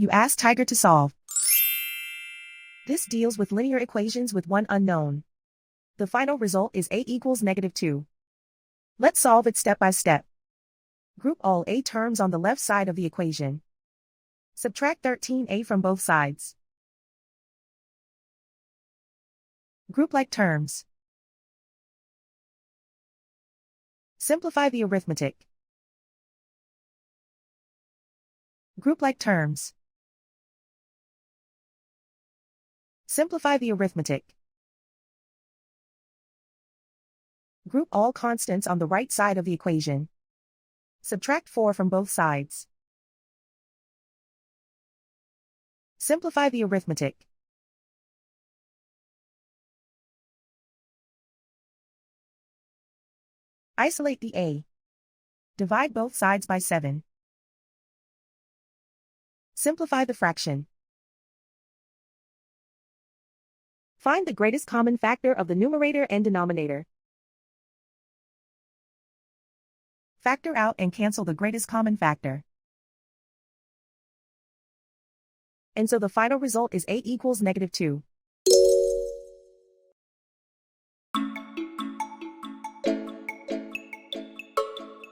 You ask Tiger to solve. This deals with linear equations with one unknown. The final result is a equals -2. Let's solve it step by step. Group all a terms on the left side of the equation. Subtract 13a from both sides. Group like terms. Simplify the arithmetic. Group like terms. Simplify the arithmetic. Group all constants on the right side of the equation. Subtract 4 from both sides. Simplify the arithmetic. Isolate the a. Divide both sides by 7. Simplify the fraction. Find the greatest common factor of the numerator and denominator. Factor out and cancel the greatest common factor. And so the final result is a equals -2.